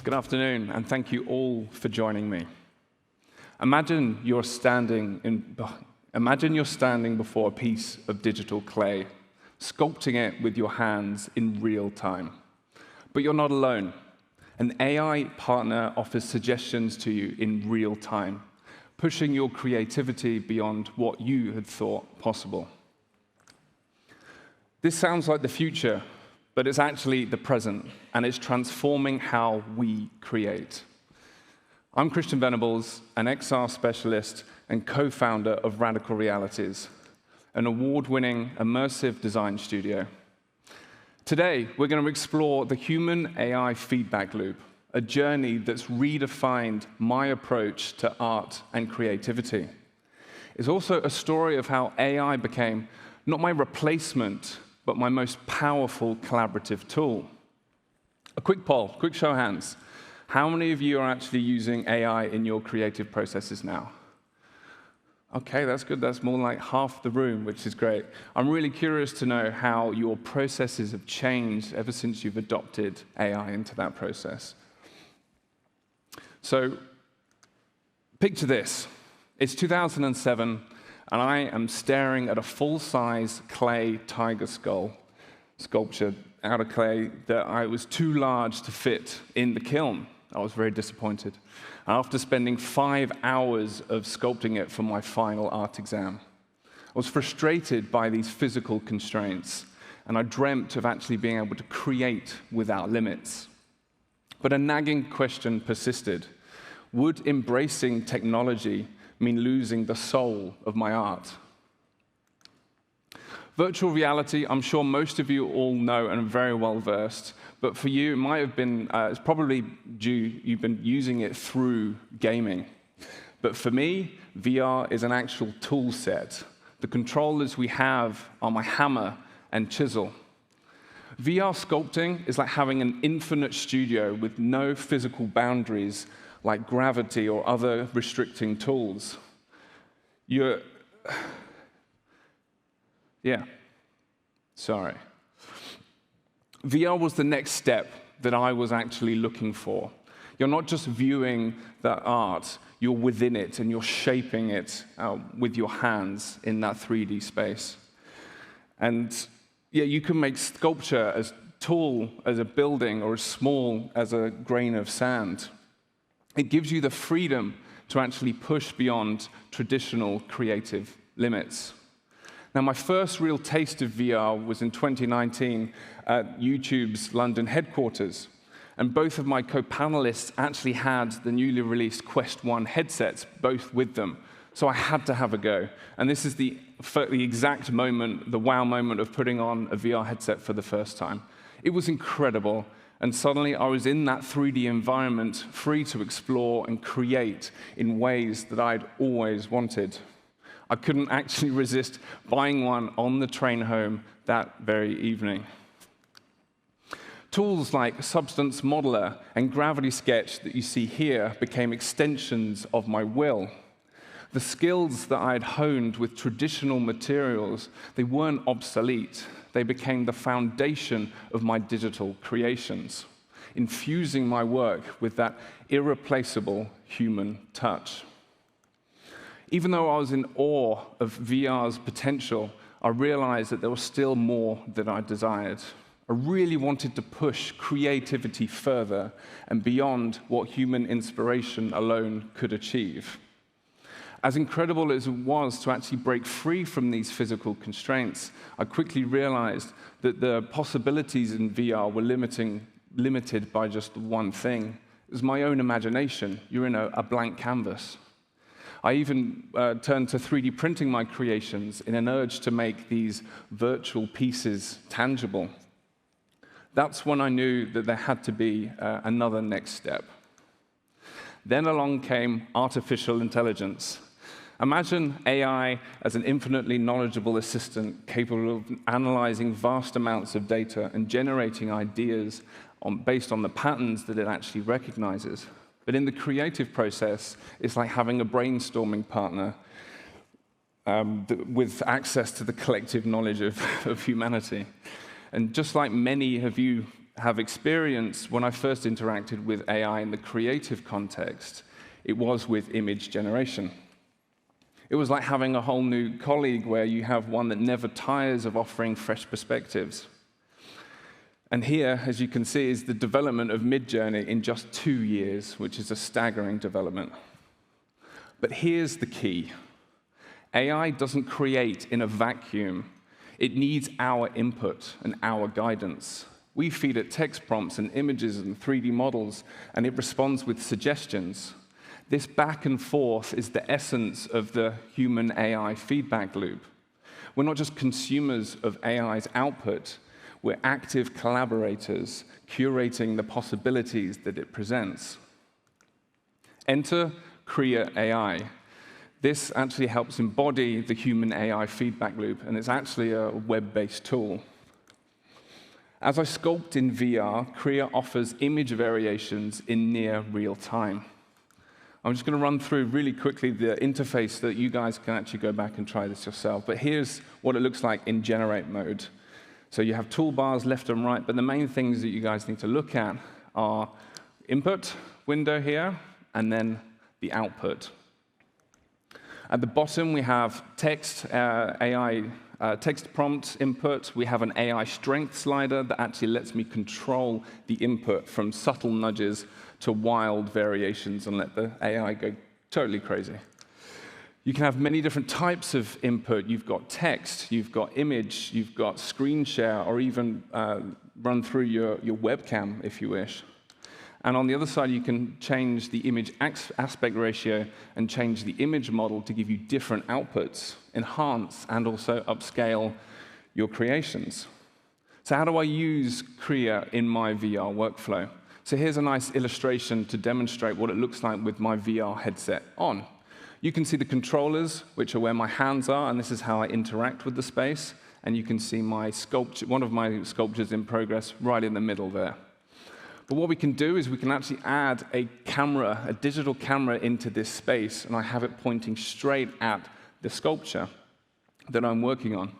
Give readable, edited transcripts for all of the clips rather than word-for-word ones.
Good afternoon, and thank you all for joining me. Imagine you're standing before a piece of digital clay, sculpting it with your hands in real time. But you're not alone. An AI partner offers suggestions to you in real time, pushing your creativity beyond what you had thought possible. This sounds like the future, but it's actually the present, and it's transforming how we create. I'm Venables, an XR specialist and co-founder of Radical Realities, an award-winning immersive design studio. Today, we're going to explore the human-AI feedback loop, a journey that's redefined my approach to art and creativity. It's also a story of how AI became not my replacement, but my most powerful collaborative tool. A quick poll, quick show of hands. How many of you are actually using AI in your creative processes now? Okay, that's good. That's more like half the room, which is great. I'm really curious to know how your processes have changed ever since you've adopted AI into that process. So, picture this. It's 2007. And I am staring at a full-size clay tiger sculpture out of clay that I was too large to fit in the kiln. I was very disappointed. And after spending 5 hours of sculpting it for my final art exam, I was frustrated by these physical constraints, and I dreamt of actually being able to create without limits. But a nagging question persisted. Would embracing technology mean losing the soul of my art? Virtual reality, I'm sure most of you all know and are very well versed, but for you, it might have been, it's probably you've been using it through gaming. But for me, VR is an actual tool set. The controllers we have are my hammer and chisel. VR sculpting is like having an infinite studio with no physical boundaries like gravity or other restricting tools. VR was the next step that I was actually looking for. You're not just viewing the art, you're within it, and you're shaping it with your hands in that 3D space. And yeah, you can make sculpture as tall as a building or as small as a grain of sand. It gives you the freedom to actually push beyond traditional creative limits. Now, my first real taste of VR was in 2019 at YouTube's London headquarters. And both of my co-panelists actually had the newly released Quest 1 headsets, both with them. So I had to have a go. And this is the exact moment, the wow moment of putting on a VR headset for the first time. It was incredible. And suddenly I was in that 3D environment, free to explore and create in ways that I'd always wanted. I couldn't actually resist buying one on the train home that very evening. Tools like Substance Modeler and Gravity Sketch that you see here became extensions of my will. The skills that I'd honed with traditional materials, they weren't obsolete. They became the foundation of my digital creations, infusing my work with that irreplaceable human touch. Even though I was in awe of VR's potential, I realized that there was still more that I desired. I really wanted to push creativity further and beyond what human inspiration alone could achieve. As incredible as it was to actually break free from these physical constraints, I quickly realized that the possibilities in VR were limited by just one thing. It was my own imagination. You're in a blank canvas. I even turned to 3D printing my creations in an urge to make these virtual pieces tangible. That's when I knew that there had to be another next step. Then along came artificial intelligence. Imagine AI as an infinitely knowledgeable assistant capable of analyzing vast amounts of data and generating ideas based on the patterns that it actually recognizes. But in the creative process, it's like having a brainstorming partner with access to the collective knowledge of humanity. And just like many of you have experienced when I first interacted with AI in the creative context, it was with image generation. It was like having a whole new colleague where you have one that never tires of offering fresh perspectives. And here, as you can see, is the development of Midjourney in just 2 years, which is a staggering development. But here's the key. AI doesn't create in a vacuum. It needs our input and our guidance. We feed it text prompts and images and 3D models, and it responds with suggestions. This back and forth is the essence of the human-AI feedback loop. We're not just consumers of AI's output, we're active collaborators curating the possibilities that it presents. Enter Krea.ai. This actually helps embody the human-AI feedback loop, and it's actually a web-based tool. As I sculpt in VR, Krea offers image variations in near real time. I'm just going to run through really quickly the interface so that you guys can actually go back and try this yourself. But here's what it looks like in generate mode. So you have toolbars left and right, but the main things that you guys need to look at are input window here, and then the output. At the bottom, we have text, AI text prompt input. We have an AI strength slider that actually lets me control the input from subtle nudges to wild variations and let the AI go totally crazy. You can have many different types of input. You've got text, you've got image, you've got screen share, or even run through your webcam if you wish. And on the other side, you can change the image aspect ratio and change the image model to give you different outputs, enhance and also upscale your creations. So how do I use Krea in my VR workflow? So here's a nice illustration to demonstrate what it looks like with my VR headset on. You can see the controllers, which are where my hands are, and this is how I interact with the space. And you can see my sculpture, one of my sculptures in progress right in the middle there. But what we can do is we can actually add a camera, a digital camera into this space, and I have it pointing straight at the sculpture that I'm working on.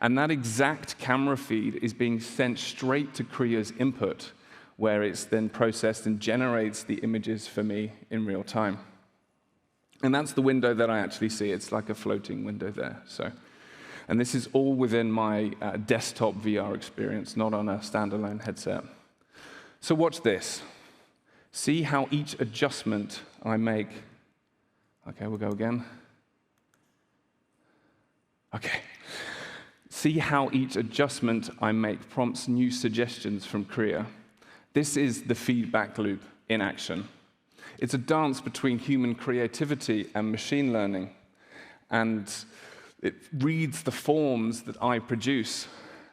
And that exact camera feed is being sent straight to Krea's input, where it's then processed and generates the images for me in real time. And that's the window that I actually see. It's like a floating window there. And this is all within my desktop VR experience, not on a standalone headset. So watch this. See how each adjustment I make. OK, we'll go again. OK. See how each adjustment I make prompts new suggestions from Krea. This is the feedback loop in action. It's a dance between human creativity and machine learning. And it reads the forms that I produce,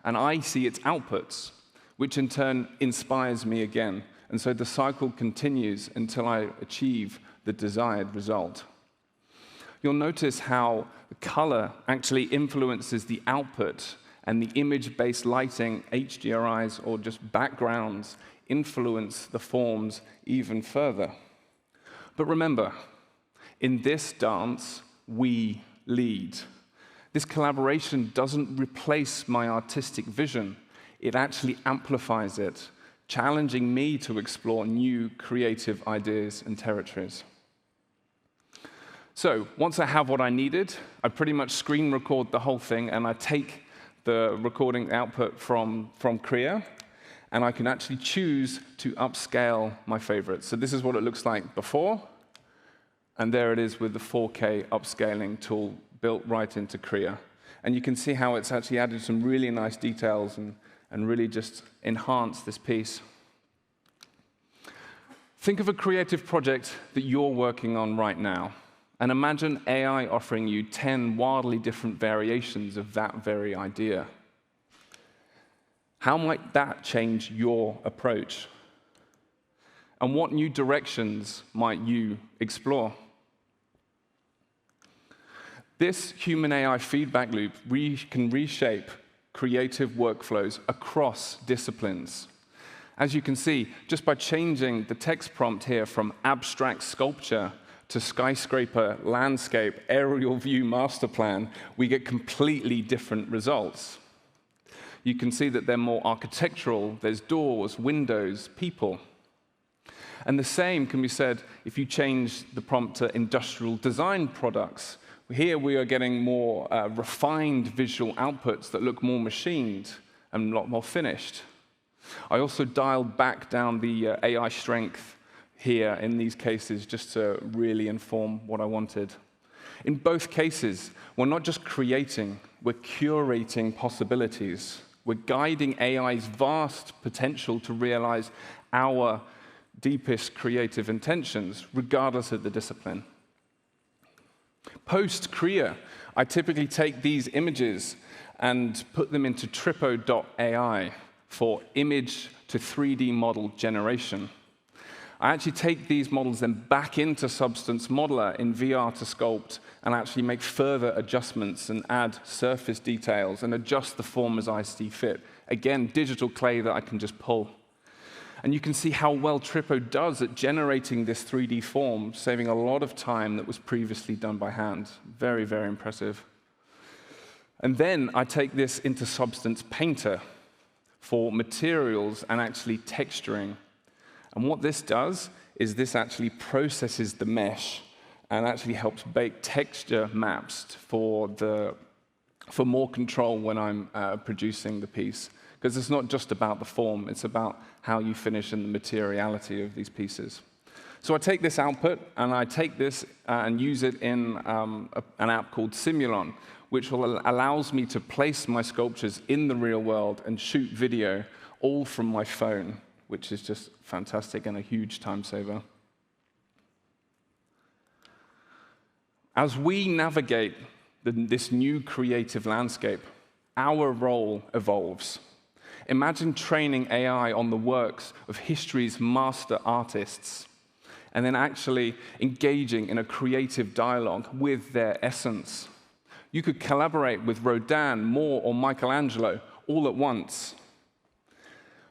and I see its outputs, which in turn inspires me again. And so the cycle continues until I achieve the desired result. You'll notice how the color actually influences the output, and the image-based lighting, HDRIs, or just backgrounds, influence the forms even further. But remember, in this dance, we lead. This collaboration doesn't replace my artistic vision. It actually amplifies it, challenging me to explore new creative ideas and territories. So once I have what I needed, I pretty much screen record the whole thing, and I take the recording output from Krea, and I can actually choose to upscale my favorites. So this is what it looks like before, and there it is with the 4K upscaling tool built right into Krea. And you can see how it's actually added some really nice details and really just enhanced this piece. Think of a creative project that you're working on right now, and imagine AI offering you 10 wildly different variations of that very idea. How might that change your approach? And what new directions might you explore? This human-AI feedback loop can reshape creative workflows across disciplines. As you can see, just by changing the text prompt here from abstract sculpture to skyscraper, landscape, aerial view master plan, we get completely different results. You can see that they're more architectural. There's doors, windows, people. And the same can be said if you change the prompt to industrial design products. Here we are getting more refined visual outputs that look more machined and a lot more finished. I also dialed back down the AI strength here in these cases just to really inform what I wanted. In both cases, we're not just creating, we're curating possibilities. We're guiding AI's vast potential to realize our deepest creative intentions, regardless of the discipline. Post-Krea, I typically take these images and put them into Krea.ai for image to 3D model generation. I actually take these models then back into Substance Modeler in VR to sculpt and actually make further adjustments and add surface details and adjust the form as I see fit. Again, digital clay that I can just pull. And you can see how well Trippo does at generating this 3D form, saving a lot of time that was previously done by hand. Very, very impressive. And then I take this into Substance Painter for materials and actually texturing. And what this does is this actually processes the mesh and actually helps bake texture maps for more control when I'm producing the piece. Because it's not just about the form, it's about how you finish and the materiality of these pieces. So I take this output, and I take this and use it in an app called Simulon, which allows me to place my sculptures in the real world and shoot video all from my phone, which is just fantastic and a huge time saver. As we navigate this new creative landscape, our role evolves. Imagine training AI on the works of history's master artists, and then actually engaging in a creative dialogue with their essence. You could collaborate with Rodin, Moore, or Michelangelo all at once.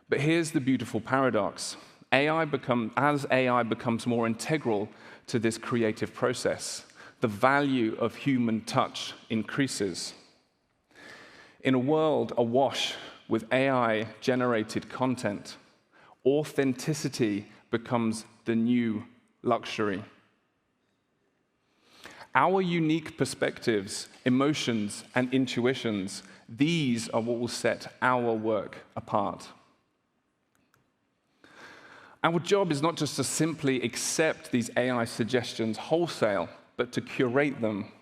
But here's the beautiful paradox. As AI becomes more integral to this creative process, the value of human touch increases. In a world awash with AI-generated content, authenticity becomes the new luxury. Our unique perspectives, emotions, and intuitions, these are what will set our work apart. Our job is not just to simply accept these AI suggestions wholesale, but to curate them.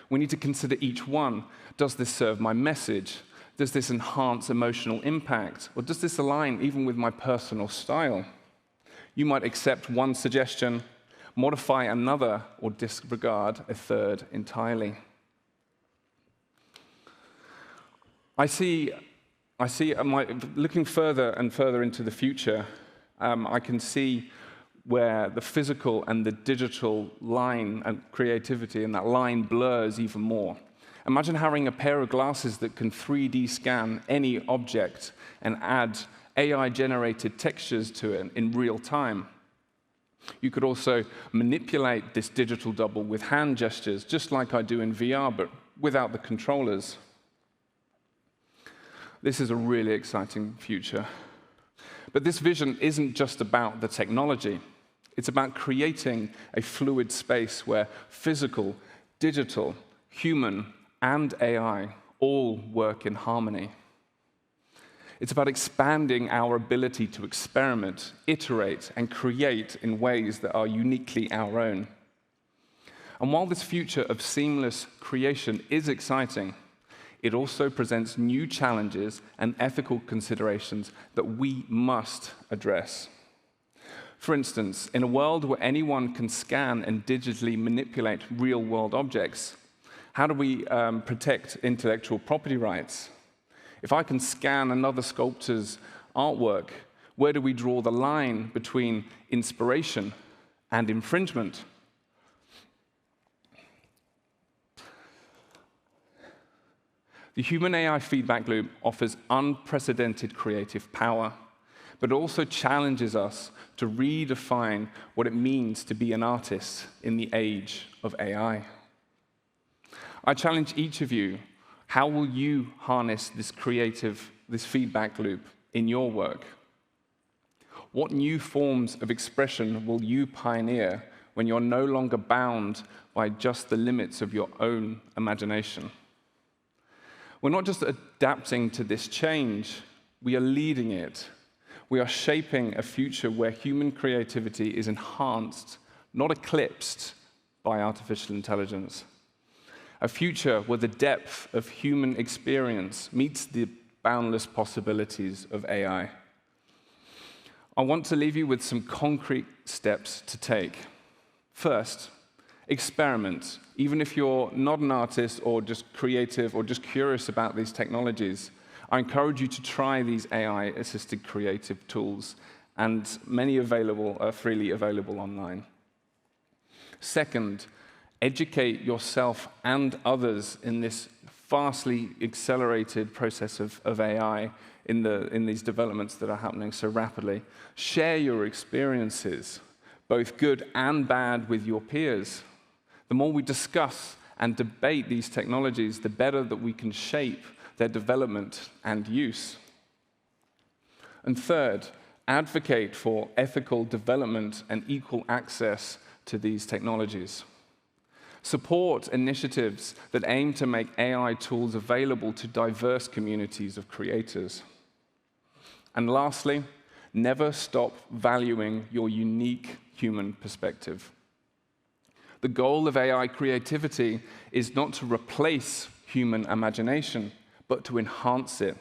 We need to consider each one. Does this serve my message? Does this enhance emotional impact? Or does this align even with my personal style? You might accept one suggestion, modify another, or disregard a third entirely. Looking further and further into the future, I can see where the physical and the digital line and creativity and that line blurs even more. Imagine having a pair of glasses that can 3D scan any object and add AI-generated textures to it in real time. You could also manipulate this digital double with hand gestures, just like I do in VR, but without the controllers. This is a really exciting future. But this vision isn't just about the technology. It's about creating a fluid space where physical, digital, human, and AI all work in harmony. It's about expanding our ability to experiment, iterate, and create in ways that are uniquely our own. And while this future of seamless creation is exciting, it also presents new challenges and ethical considerations that we must address. For instance, in a world where anyone can scan and digitally manipulate real-world objects, how do we protect intellectual property rights? If I can scan another sculptor's artwork, where do we draw the line between inspiration and infringement? The human-AI feedback loop offers unprecedented creative power, but also challenges us to redefine what it means to be an artist in the age of AI. I challenge each of you How will you harness this feedback loop in your work? What new forms of expression will you pioneer when you're no longer bound by just the limits of your own imagination? We're not just adapting to this change, we are leading it. We are shaping a future where human creativity is enhanced, not eclipsed, by artificial intelligence. A future where the depth of human experience meets the boundless possibilities of AI. I want to leave you with some concrete steps to take. First, experiment. Even if you're not an artist or just creative or just curious about these technologies, I encourage you to try these AI-assisted creative tools, and many are freely available online. Second, educate yourself and others in this vastly accelerated process of AI in these developments that are happening so rapidly. Share your experiences, both good and bad, with your peers. The more we discuss and debate these technologies, the better that we can shape their development and use. And third, advocate for ethical development and equal access to these technologies. Support initiatives that aim to make AI tools available to diverse communities of creators. And lastly, never stop valuing your unique human perspective. The goal of AI creativity is not to replace human imagination, but to enhance it.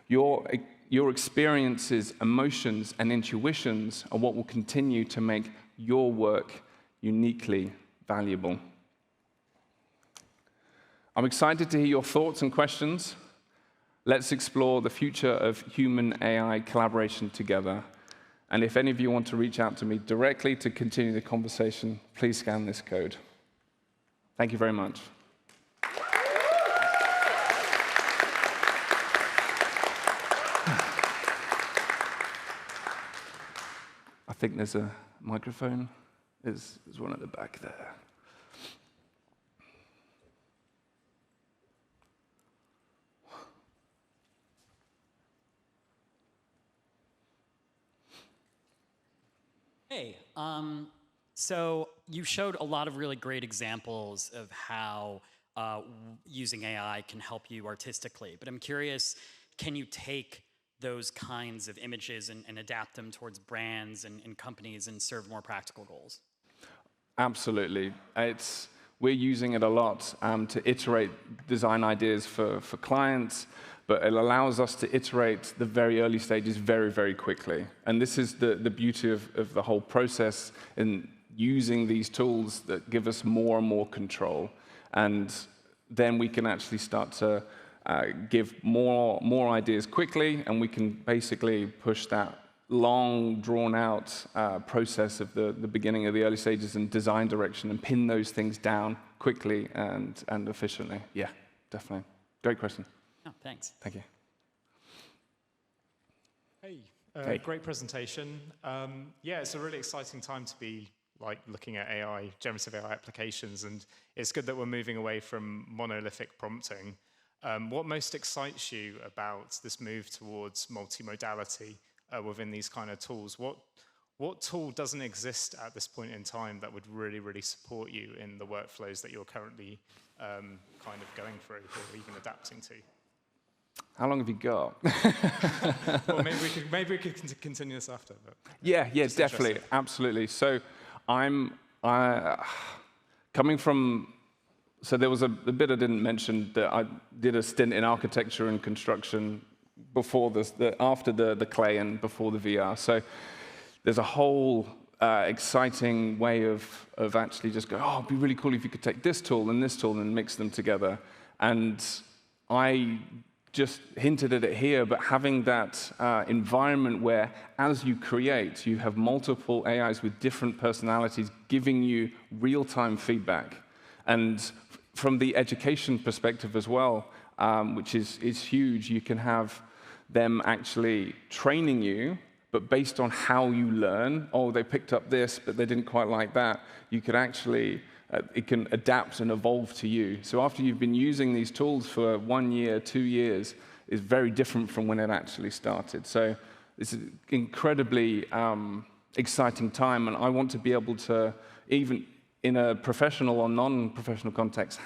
Your experiences, emotions, and intuitions are what will continue to make your work uniquely valuable. I'm excited to hear your thoughts and questions. Let's explore the future of human-AI collaboration together. And if any of you want to reach out to me directly to continue the conversation, please scan this code. Thank you very much. I think there's a microphone. There's one at the back there. Hey, so you showed a lot of really great examples of how using AI can help you artistically, but I'm curious, can you take those kinds of images and adapt them towards brands and companies and serve more practical goals? Absolutely. We're using it a lot to iterate design ideas for clients, but it allows us to iterate the very early stages very, very quickly. And this is the beauty of the whole process in using these tools that give us more and more control. And then we can actually start to give more ideas quickly, and we can basically push that long, drawn-out process of the beginning of the early stages and design direction and pin those things down quickly and efficiently. Yeah, definitely. Great question. Oh, thanks. Thank you. Hey, great presentation. Yeah, it's a really exciting time to be looking at AI, generative AI applications, and it's good that we're moving away from monolithic prompting. What most excites you about this move towards multimodality within these kind of tools? What tool doesn't exist at this point in time that would really, really support you in the workflows that you're currently kind of going through or even adapting to? How long have you got? Well, maybe we could continue this after. But yeah, definitely, absolutely. So I'm coming from. So there was a bit I didn't mention that I did a stint in architecture and construction before after the clay and before the VR. So there's a whole exciting way of actually just going, oh, it'd be really cool if you could take this tool and mix them together. And I just hinted at it here, but having that environment where, as you create, you have multiple AIs with different personalities giving you real-time feedback. And from the education perspective as well, which is huge, you can have them actually training you, but based on how you learn. Oh, they picked up this, but they didn't quite like that. You could actually it can adapt and evolve to you. So after you've been using these tools for 1 year, 2 years, it's very different from when it actually started. So it's an incredibly exciting time, and I want to be able to, even in a professional or non-professional context,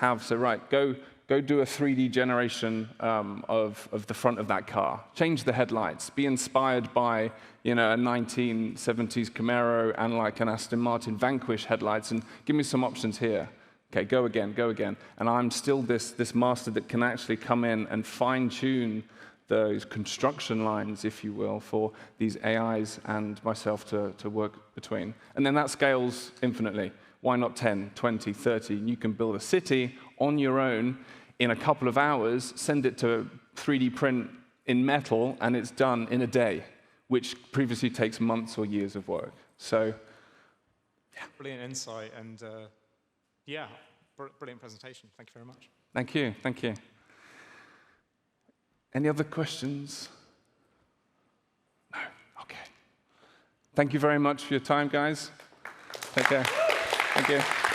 go do a 3D generation of the front of that car. Change the headlights. Be inspired by a 1970s Camaro and like an Aston Martin Vanquish headlights, and give me some options here. Okay, go again, go again. And I'm still this master that can actually come in and fine-tune those construction lines, if you will, for these AIs and myself to work between. And then that scales infinitely. Why not 10, 20, 30? You can build a city on your own in a couple of hours, send it to 3D print in metal, and it's done in a day, which previously takes months or years of work. So, yeah. Brilliant insight, and yeah, brilliant presentation. Thank you very much. Thank you, thank you. Any other questions? No? Okay. Thank you very much for your time, guys. Take care. Thank you.